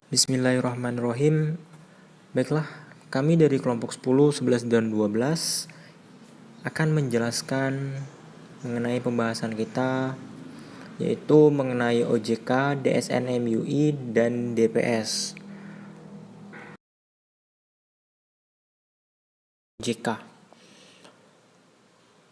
Bismillahirrahmanirrahim. Baiklah, kami dari kelompok 10, 11, dan 12 akan menjelaskan mengenai pembahasan kita, yaitu mengenai OJK, DSN MUI, dan DPS.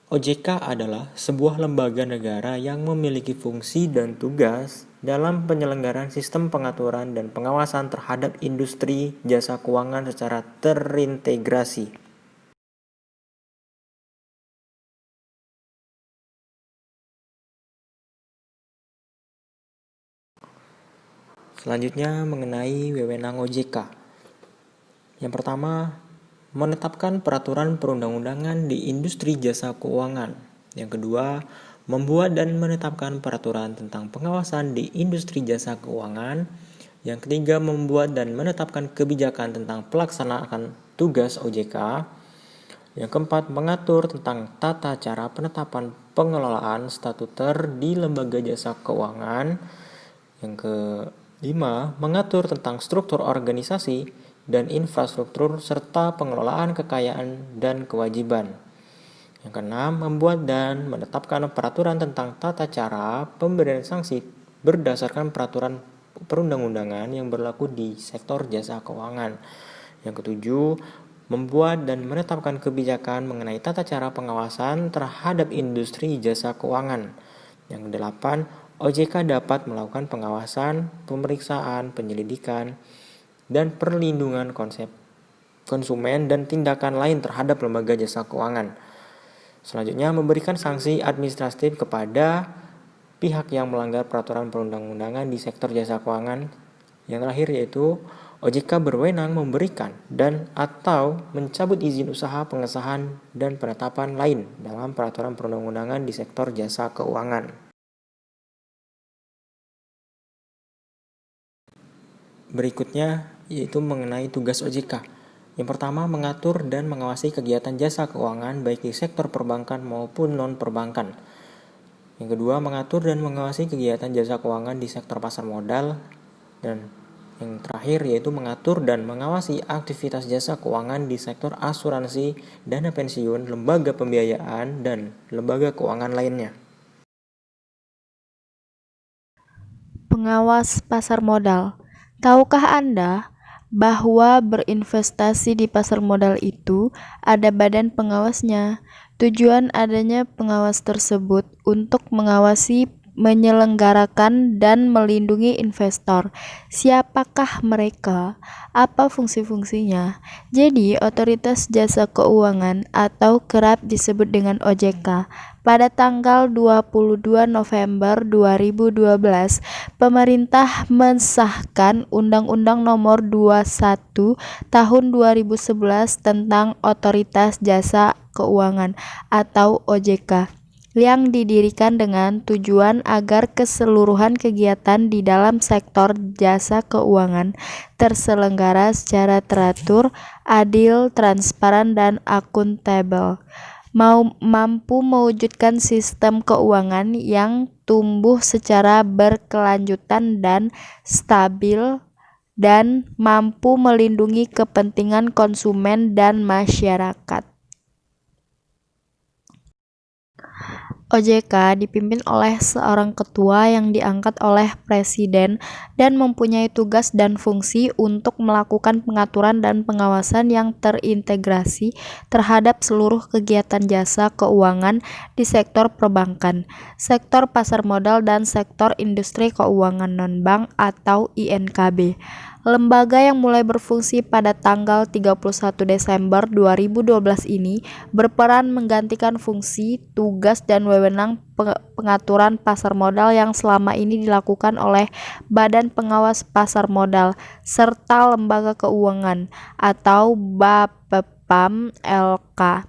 OJK adalah sebuah lembaga negara yang memiliki fungsi dan tugas dalam penyelenggaraan sistem pengaturan dan pengawasan terhadap industri jasa keuangan secara terintegrasi. Selanjutnya mengenai wewenang OJK. Yang pertama, menetapkan peraturan perundang-undangan di industri jasa keuangan. Yang kedua, membuat dan menetapkan peraturan tentang pengawasan di industri jasa keuangan. Yang ketiga, membuat dan menetapkan kebijakan tentang pelaksanaan tugas OJK. Yang keempat, mengatur tentang tata cara penetapan pengelolaan statuter di lembaga jasa keuangan. Yang kelima, mengatur tentang struktur organisasi dan infrastruktur serta pengelolaan kekayaan dan kewajiban. Yang keenam, membuat dan menetapkan peraturan tentang tata cara pemberian sanksi berdasarkan peraturan perundang-undangan yang berlaku di sektor jasa keuangan. Yang ketujuh, membuat dan menetapkan kebijakan mengenai tata cara pengawasan terhadap industri jasa keuangan. Yang kedelapan, OJK dapat melakukan pengawasan, pemeriksaan, penyelidikan, dan perlindungan konsumen dan tindakan lain terhadap lembaga jasa keuangan. Selanjutnya, memberikan sanksi administratif kepada pihak yang melanggar peraturan perundang-undangan di sektor jasa keuangan. Yang terakhir yaitu OJK berwenang memberikan dan atau mencabut izin usaha, pengesahan, dan penetapan lain dalam peraturan perundang-undangan di sektor jasa keuangan. Berikutnya yaitu mengenai tugas OJK. Yang pertama, mengatur dan mengawasi kegiatan jasa keuangan baik di sektor perbankan maupun non-perbankan. Yang kedua, mengatur dan mengawasi kegiatan jasa keuangan di sektor pasar modal. Dan yang terakhir yaitu mengatur dan mengawasi aktivitas jasa keuangan di sektor asuransi, dana pensiun, lembaga pembiayaan, dan lembaga keuangan lainnya. Pengawas pasar modal. Tahukah Anda bahwa berinvestasi di pasar modal itu ada badan pengawasnya? Tujuan adanya pengawas tersebut untuk mengawasi, menyelenggarakan, dan melindungi investor. Siapakah mereka? Apa fungsi-fungsinya? Jadi, Otoritas Jasa Keuangan atau kerap disebut dengan OJK. Pada tanggal 22 November 2012, pemerintah mensahkan Undang-Undang Nomor 21 Tahun 2011 tentang Otoritas Jasa Keuangan atau OJK, yang didirikan dengan tujuan agar keseluruhan kegiatan di dalam sektor jasa keuangan terselenggara secara teratur, adil, transparan, dan akuntabel, mampu mewujudkan sistem keuangan yang tumbuh secara berkelanjutan dan stabil, dan mampu melindungi kepentingan konsumen dan masyarakat. OJK dipimpin oleh seorang ketua yang diangkat oleh Presiden dan mempunyai tugas dan fungsi untuk melakukan pengaturan dan pengawasan yang terintegrasi terhadap seluruh kegiatan jasa keuangan di sektor perbankan, sektor pasar modal, dan sektor industri keuangan non-bank atau INKB. Lembaga yang mulai berfungsi pada tanggal 31 Desember 2012 ini berperan menggantikan fungsi, tugas, dan wewenang pengaturan pasar modal yang selama ini dilakukan oleh Badan Pengawas Pasar Modal serta Lembaga Keuangan atau Bapepam LK.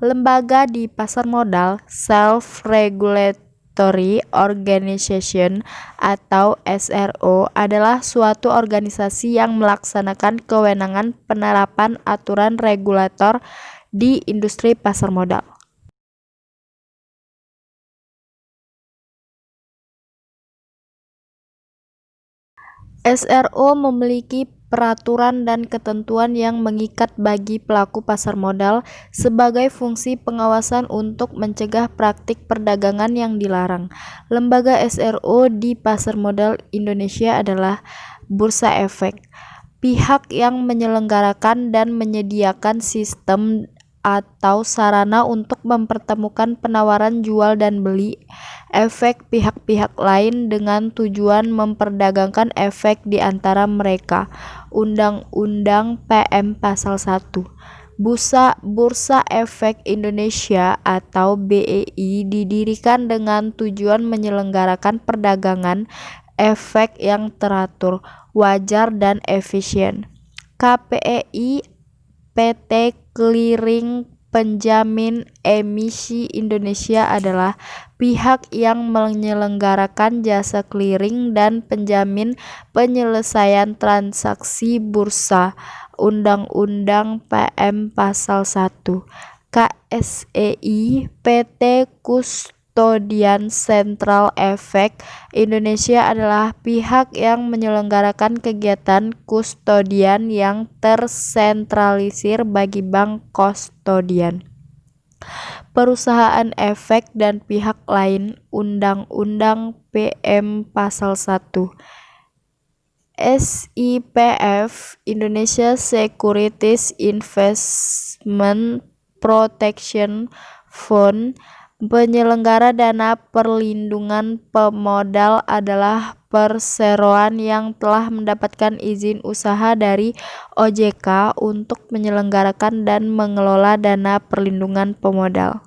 Lembaga di pasar modal, Self-Regulatory Organization atau SRO, adalah suatu organisasi yang melaksanakan kewenangan penerapan aturan regulator di industri pasar modal. SRO memiliki peraturan dan ketentuan yang mengikat bagi pelaku pasar modal sebagai fungsi pengawasan untuk mencegah praktik perdagangan yang dilarang. Lembaga SRO di pasar modal Indonesia adalah Bursa Efek, pihak yang menyelenggarakan dan menyediakan sistem atau sarana untuk mempertemukan penawaran jual dan beli efek pihak-pihak lain dengan tujuan memperdagangkan efek di antara mereka. Undang-Undang PM Pasal 1. Bursa Efek Indonesia atau BEI didirikan dengan tujuan menyelenggarakan perdagangan efek yang teratur, wajar, dan efisien. KPEI PT Clearing Penjamin Emisi Indonesia adalah pihak yang menyelenggarakan jasa clearing dan penjamin penyelesaian transaksi bursa. Undang-Undang PM Pasal 1. KSEI PT Kustodian Sentral Efek Indonesia adalah pihak yang menyelenggarakan kegiatan kustodian yang tersentralisir bagi bank kustodian, perusahaan efek, dan pihak lain. Undang-Undang PM Pasal 1. SIPF Indonesia Securities Investment Protection Fund, penyelenggara dana perlindungan pemodal, adalah perseroan yang telah mendapatkan izin usaha dari OJK untuk menyelenggarakan dan mengelola dana perlindungan pemodal.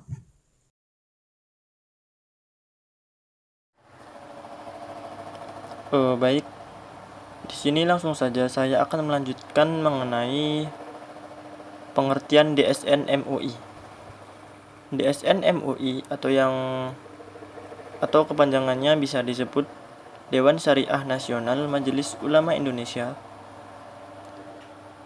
Baik, di sini langsung saja saya akan melanjutkan mengenai pengertian DSN MUI. DSN MUI atau kepanjangannya bisa disebut Dewan Syariah Nasional Majelis Ulama Indonesia,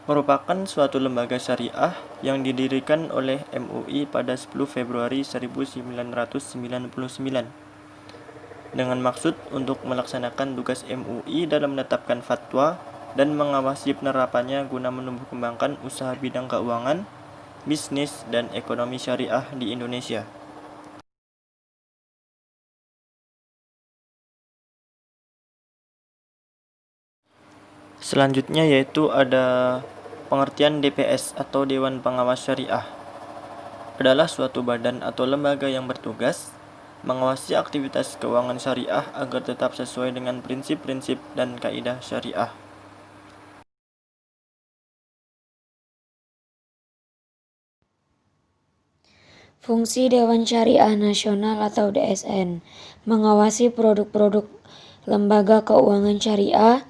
merupakan suatu lembaga syariah yang didirikan oleh MUI pada 10 Februari 1999 dengan maksud untuk melaksanakan tugas MUI dalam menetapkan fatwa dan mengawasi penerapannya guna menumbuh kembangkan usaha bidang keuangan, bisnis, dan ekonomi syariah di Indonesia. Selanjutnya yaitu ada pengertian DPS atau Dewan Pengawas Syariah. Adalah suatu badan atau lembaga yang bertugas mengawasi aktivitas keuangan syariah agar tetap sesuai dengan prinsip-prinsip dan kaidah syariah. Fungsi Dewan Syariah Nasional atau DSN mengawasi produk-produk lembaga keuangan syariah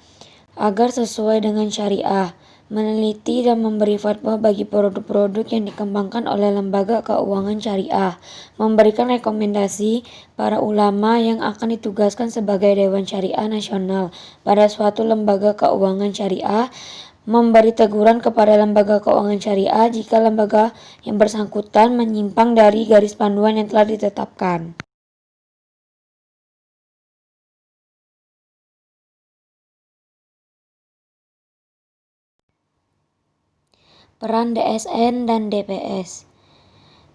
agar sesuai dengan syariah, meneliti dan memberi fatwa bagi produk-produk yang dikembangkan oleh lembaga keuangan syariah, memberikan rekomendasi para ulama yang akan ditugaskan sebagai Dewan Syariah Nasional pada suatu lembaga keuangan syariah, memberi teguran kepada lembaga keuangan syariah jika lembaga yang bersangkutan menyimpang dari garis panduan yang telah ditetapkan. Peran DSN dan DPS.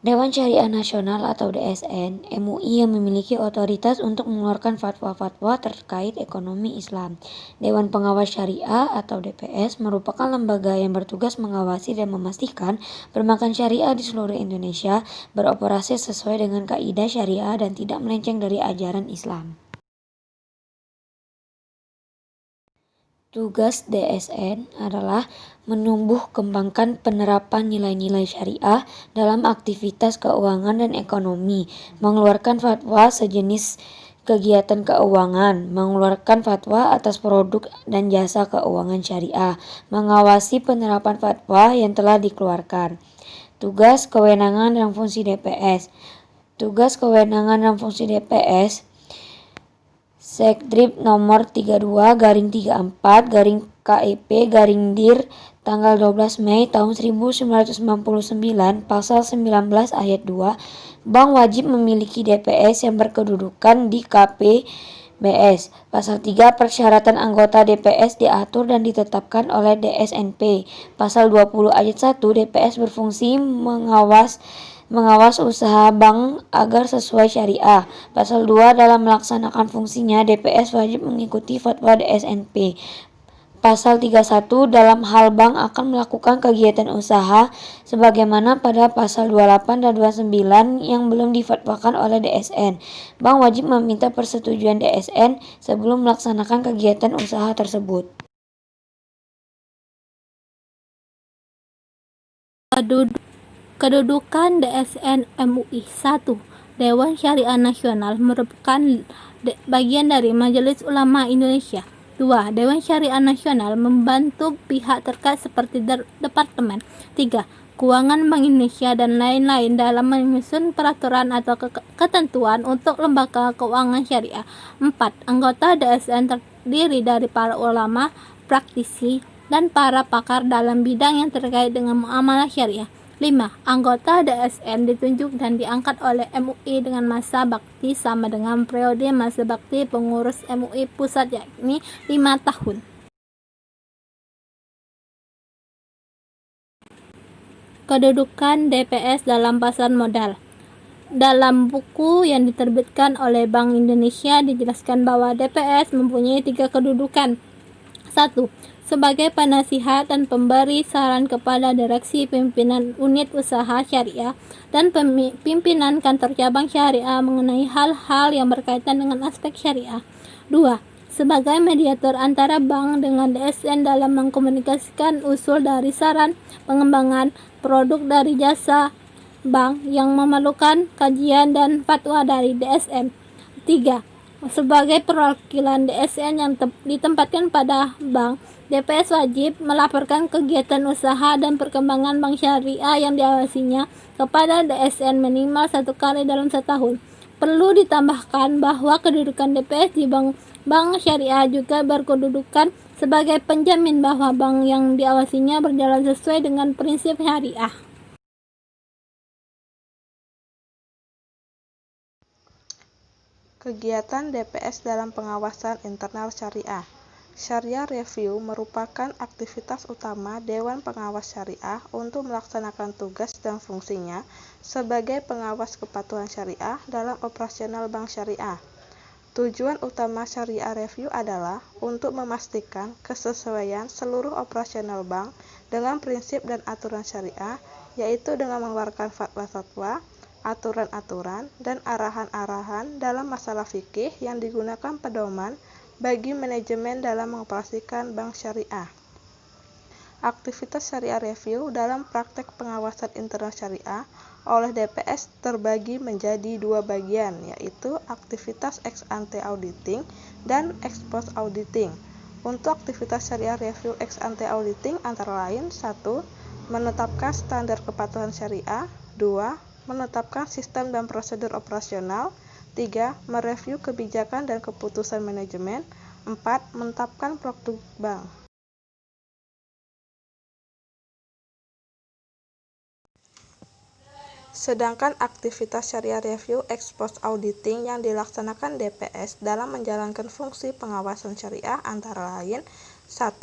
Dewan Syariah Nasional atau DSN, MUI yang memiliki otoritas untuk mengeluarkan fatwa-fatwa terkait ekonomi Islam. Dewan Pengawas Syariah atau DPS merupakan lembaga yang bertugas mengawasi dan memastikan perbankan syariah di seluruh Indonesia beroperasi sesuai dengan kaidah syariah dan tidak melenceng dari ajaran Islam. Tugas DSN adalah menumbuh kembangkan penerapan nilai-nilai syariah dalam aktivitas keuangan dan ekonomi, mengeluarkan fatwa sejenis kegiatan keuangan, mengeluarkan fatwa atas produk dan jasa keuangan syariah, mengawasi penerapan fatwa yang telah dikeluarkan. Tugas, kewenangan, dan fungsi DPS. Tugas, kewenangan, dan fungsi DPS Sekdrip nomor 32/34/KIP/Dir tanggal 12 Mei tahun 1999 pasal 19 ayat 2, bank wajib memiliki DPS yang berkedudukan di KP BS. Pasal 3 persyaratan anggota DPS diatur dan ditetapkan oleh DSNP. Pasal 20 ayat 1 DPS berfungsi mengawas usaha bank agar sesuai syariah. Pasal 2 dalam melaksanakan fungsinya DPS wajib mengikuti fatwa DSNP. Pasal 31 dalam hal bank akan melakukan kegiatan usaha sebagaimana pada pasal 28 dan 29 yang belum difatwakan oleh DSN. Bank wajib meminta persetujuan DSN sebelum melaksanakan kegiatan usaha tersebut. Kedudukan DSN MUI 1. Dewan Syariah Nasional merupakan bagian dari Majelis Ulama Indonesia. 2. Dewan Syariah Nasional membantu pihak terkait seperti Departemen. 3. Keuangan Bank Indonesia dan lain-lain dalam menyusun peraturan atau ketentuan untuk lembaga keuangan syariah. 4. Anggota DSN terdiri dari para ulama, praktisi, dan para pakar dalam bidang yang terkait dengan muamalah syariah. 5. Anggota DSN ditunjuk dan diangkat oleh MUI dengan masa bakti sama dengan periode masa bakti pengurus MUI pusat yakni 5 tahun. Kedudukan DPS dalam pasar modal. Dalam buku yang diterbitkan oleh Bank Indonesia dijelaskan bahwa DPS mempunyai 3 kedudukan. 1. Sebagai penasihat dan pemberi saran kepada direksi pimpinan unit usaha syariah dan pimpinan kantor cabang syariah mengenai hal-hal yang berkaitan dengan aspek syariah. 2. Sebagai mediator antara bank dengan DSN dalam mengkomunikasikan usul dari saran pengembangan produk dari jasa bank yang memerlukan kajian dan fatwa dari DSN. 3. Sebagai perwakilan DSN yang ditempatkan pada bank, DPS wajib melaporkan kegiatan usaha dan perkembangan bank syariah yang diawasinya kepada DSN minimal 1 kali dalam setahun. Perlu ditambahkan bahwa kedudukan DPS di bank syariah juga berkedudukan sebagai penjamin bahwa bank yang diawasinya berjalan sesuai dengan prinsip syariah. Kegiatan DPS dalam pengawasan internal syariah. Syariah Review merupakan aktivitas utama Dewan Pengawas Syariah untuk melaksanakan tugas dan fungsinya sebagai pengawas kepatuhan syariah dalam operasional bank syariah. Tujuan utama Syariah Review adalah untuk memastikan kesesuaian seluruh operasional bank dengan prinsip dan aturan syariah, yaitu dengan mengeluarkan fatwa-fatwa, aturan-aturan, dan arahan-arahan dalam masalah fikih yang digunakan pedoman bagi manajemen dalam mengoperasikan bank syariah. Aktivitas Syariah Review dalam praktek pengawasan internal syariah oleh DPS terbagi menjadi 2 bagian, yaitu aktivitas ex ante auditing dan ex post auditing. Untuk aktivitas Syariah Review ex ante auditing antara lain 1. Menetapkan standar kepatuhan syariah. 2. Menetapkan sistem dan prosedur operasional. 3. Mereview kebijakan dan keputusan manajemen. 4. Menetapkan produk bank. Sedangkan aktivitas Syariah Review ex post auditing yang dilaksanakan DPS dalam menjalankan fungsi pengawasan syariah antara lain 1.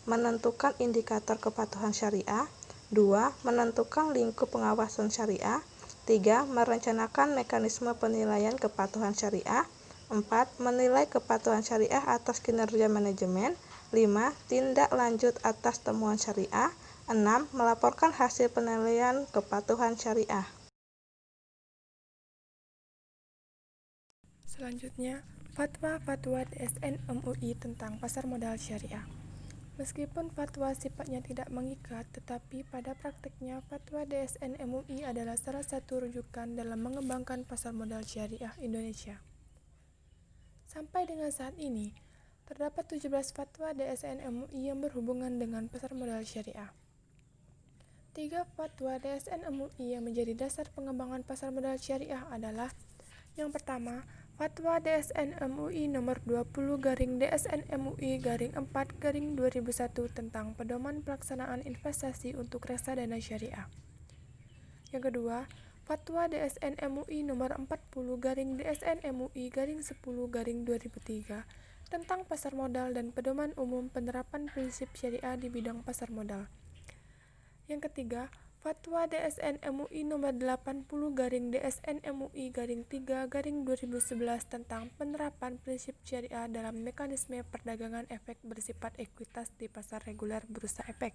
Menentukan indikator kepatuhan syariah. 2. Menentukan lingkup pengawasan syariah. 3. Merencanakan mekanisme penilaian kepatuhan syariah. 4. Menilai kepatuhan syariah atas kinerja manajemen. 5. Tindak lanjut atas temuan syariah. 6. Melaporkan hasil penilaian kepatuhan syariah. Selanjutnya, fatwa-fatwa DSN MUI tentang pasar modal syariah. Meskipun fatwa sifatnya tidak mengikat, tetapi pada praktiknya fatwa DSN MUI adalah salah satu rujukan dalam mengembangkan pasar modal syariah Indonesia. Sampai dengan saat ini, terdapat 17 fatwa DSN MUI yang berhubungan dengan pasar modal syariah. 3 fatwa DSN MUI yang menjadi dasar pengembangan pasar modal syariah adalah: yang pertama, Fatwa DSN MUI nomor 20/DSN MUI /4/2001 tentang pedoman pelaksanaan investasi untuk reksadana syariah. Yang kedua, Fatwa DSN MUI Nomor 40/DSN MUI/10/2003 tentang pasar modal dan pedoman umum penerapan prinsip syariah di bidang pasar modal. Yang ketiga, Fatwa DSN MUI Nomor 80/DSN MUI/3/2011 tentang penerapan prinsip syariah dalam mekanisme perdagangan efek bersifat ekuitas di pasar reguler bursa efek.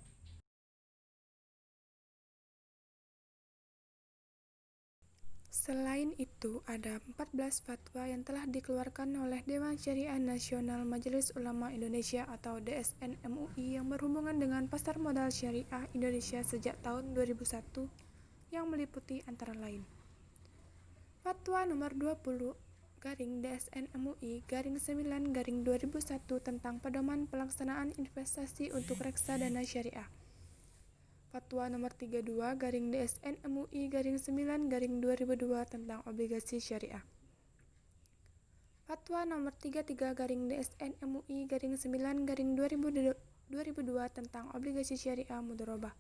Selain itu, ada 14 fatwa yang telah dikeluarkan oleh Dewan Syariah Nasional Majelis Ulama Indonesia atau DSN MUI yang berhubungan dengan pasar modal syariah Indonesia sejak tahun 2001 yang meliputi antara lain Fatwa Nomor 20/DSN MUI/9/2001 tentang pedoman pelaksanaan investasi untuk reksadana syariah. Fatwa Nomor 32/DSN MUI/9/2002 tentang obligasi syariah. Fatwa Nomor 33/DSN MUI/9/2002 tentang obligasi syariah mudharabah.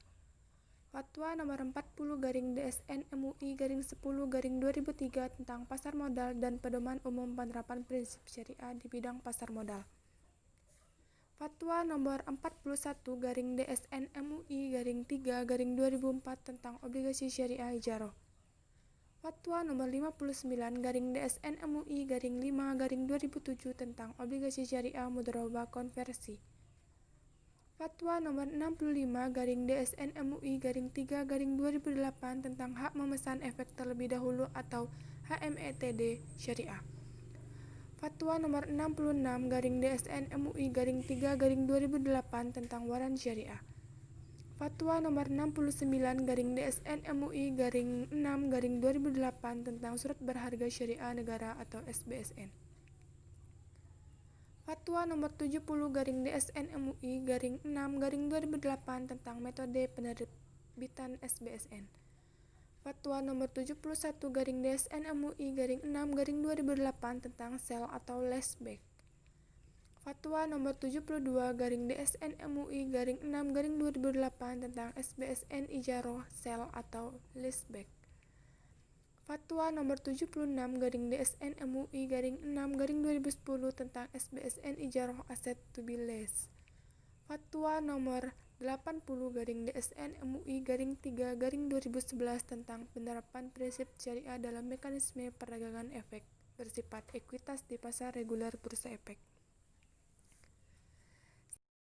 Fatwa Nomor 40/DSN MUI/10/2003 tentang pasar modal dan pedoman umum penerapan prinsip syariah di bidang pasar modal. Fatwa Nomor 41/DSN MUI/3/2004 tentang obligasi syariah ijarah. Fatwa Nomor 59/DSN MUI/5/2007 tentang obligasi syariah mudharabah konversi. Fatwa Nomor 65/DSN MUI/3/2008 tentang hak memesan efek terlebih dahulu atau HMETD syariah. Fatwa Nomor 66/DSN MUI/3/2008 tentang waran syariah. Fatwa Nomor 69/DSN MUI/6/2008 tentang surat berharga syariah negara atau SBSN. Fatwa Nomor 70/DSN MUI/6/2008 tentang metode penerbitan SBSN. Fatwa Nomor 71/DSN MUI/6/2008 tentang sel atau leaseback. Fatwa Nomor 72/DSN MUI/6/2008 tentang SBSN ijarah sel atau leaseback. Fatwa Nomor 76/DSN MUI/6/2010 tentang SBSN ijarah aset to be leased. Fatwa Nomor 80/DSN MUI/3/2011 tentang penerapan prinsip syariah dalam mekanisme perdagangan efek bersifat ekuitas di pasar reguler bursa efek.